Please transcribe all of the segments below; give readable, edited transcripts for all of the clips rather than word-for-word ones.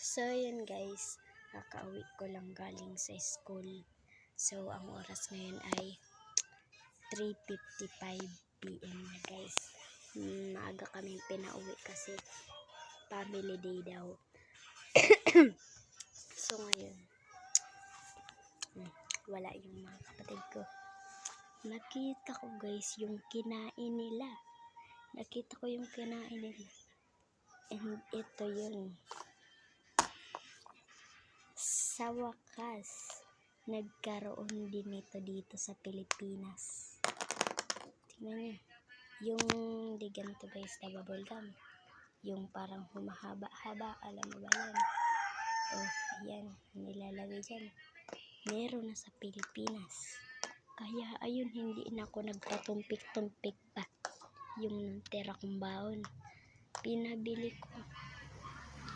So, yun guys, nakauwi ko lang galing sa school. So, ang oras ngayon ay 3:55 PM na guys. Maaga kami pinauwi kasi family day daw. So, ngayon, wala yung mga kapatid ko. Nakita ko guys yung kinain nila. And ito yun. Sa wakas, nagkaroon din ito dito sa Pilipinas. Tingnan nyo. Yung di ganito guys na bubble gum. Yung parang humahaba-haba. Alam mo ba yan? Oh, yan. Nilalagay dyan. Meron na sa Pilipinas. Kaya ayun, hindi na ako nagpatumpik-tumpik pa. Yung tira kong baon. Pinabili ko.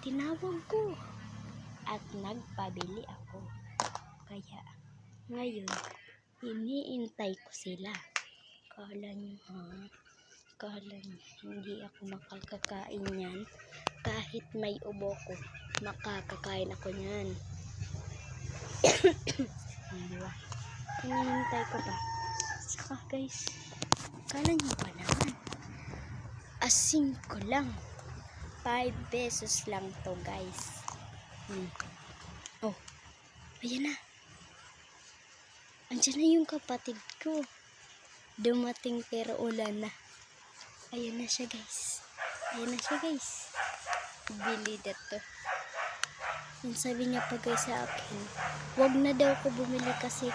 Tinawag ko. At nagpabili ako. Kaya ngayon, iniintay ko sila. Kala nyo hindi ako makakakain yan. Kahit may ubo ko, makakakain ako yan. Diba? Hinihintay ko pa. Saka guys, kala nyo pa naman. Asin ko lang. 5 pesos lang to guys. Oh, ayan na. Andiyan na yung kapatid ko. Dumating pero ulan na. Ayan na siya guys. Bili dito. Yung sabi niya pa guys sa akin, wag na daw ako bumili kasi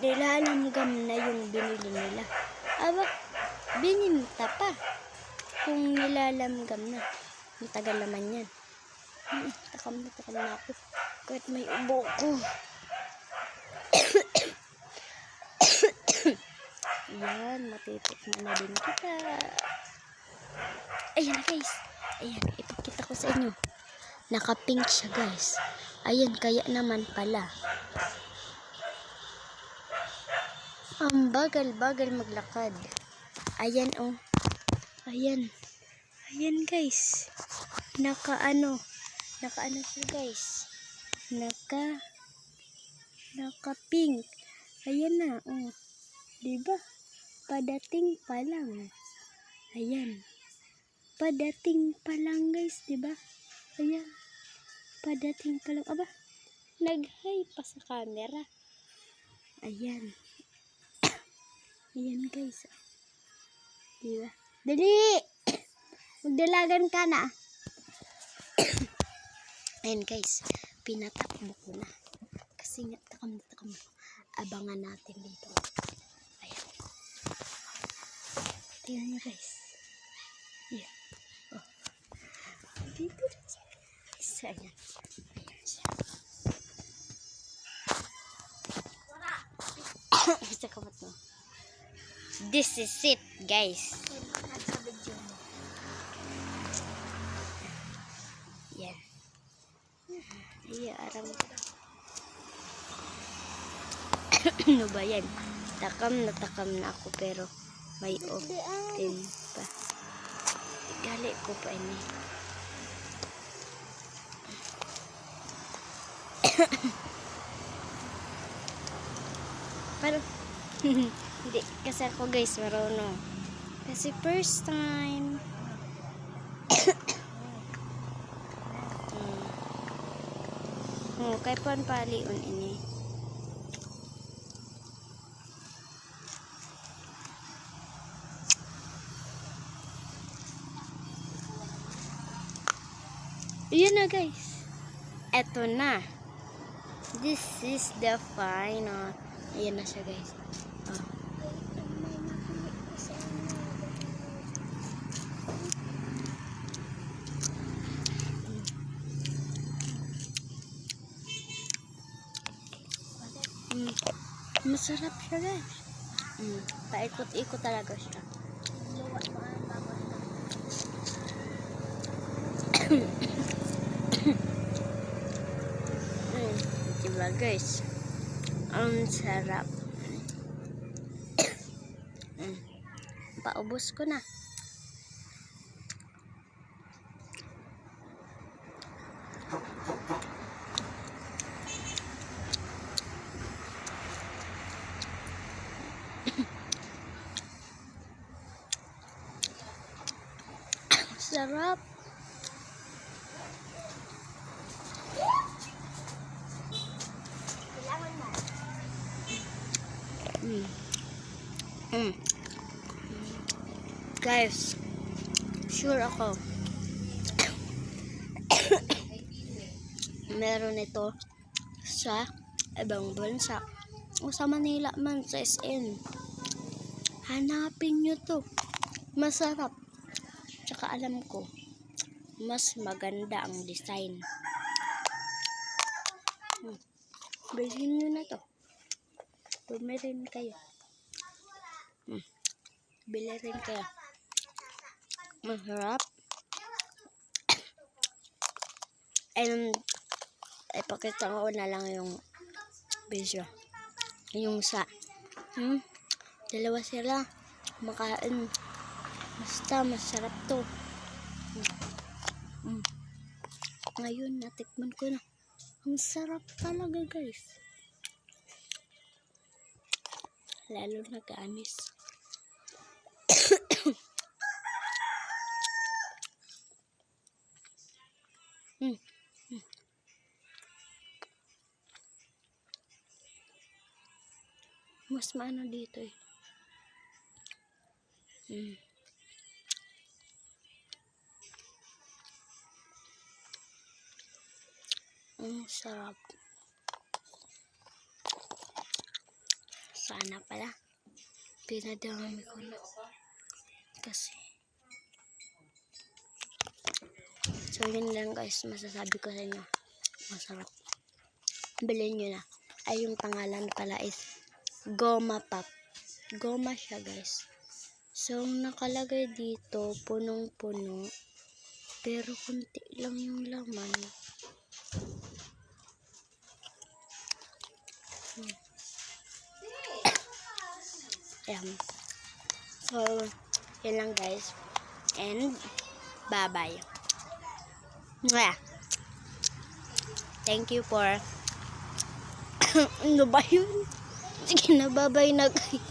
nilalamgam na yung binili nila. Aba, bininta pa. Kung nilalamgam na. Ang tagal naman yan. Takam na ako. Kahit may ubo ko. Yan, matitikman na din kita. Ayan na guys. Ayan, ipakita ko sa inyo. Naka-pink siya guys. Ayan, kaya naman pala. Ang bagal-bagal maglakad. Ayan oh. Ayan. Ayan guys. Naka-ano siya guys. Naka-pink. Ayan na oh. Diba? Padating pa lang. Ayan. Padating pa lang guys, diba? Ayan. Padating pa lang. Aba, nag-hi pa sa camera. Ayan. Ayan guys. Diba? Dali! Magdalagan ka na. Ayan guys. Pinatakbo ko na. Kasi nga, takam. Abangan natin dito. Ayan. Tingnan nyo guys. Ayan. Oh. Dito na siya. Ayan. Ayan siya. Isa ka ba ito? This is it guys. Yan. Ayan, aram. Ano ba yan? Takam na ako pero may open pa. Gali ko pa ini. Pero hindi kasi ako guys marunong. Kasi first time. Kay paliun ini. Yun na guys. Eto na. This is the final. Ayan na siya guys. Oh. Masarap siya guys. Paikot-ikot talaga siya. Diba guys? Ang sarap. Paubos ko na. sarap. Guys, sure ako meron ito sa ibang bansa o sa Manila man, sa SM. Hanapin nyo to, masarap. Tsaka alam ko mas maganda ang design. Bilhin nyo na to, bumirin kayo. Bili rin kayo. Masarap. And ipakita ko na lang yung video. Yung sa dalawa sila makain. Basta masarap to. Ngayon natikman ko na. Ang sarap talaga, guys. Lalo na gamis. Mas maano dito eh. Ang sarap. Sana pala pinadami ko na. Kasi so yun lang guys, masasabi ko sa inyo, masarap. Bilhin nyo na. Ay yung pangalan pala is Goma Pop. Goma siya guys. So nakalagay dito punong-puno, pero kunti lang yung laman. Ayan. So yun lang guys, and bye bye. Thank you for ano ba yun? Sige na, bye-bye na guys.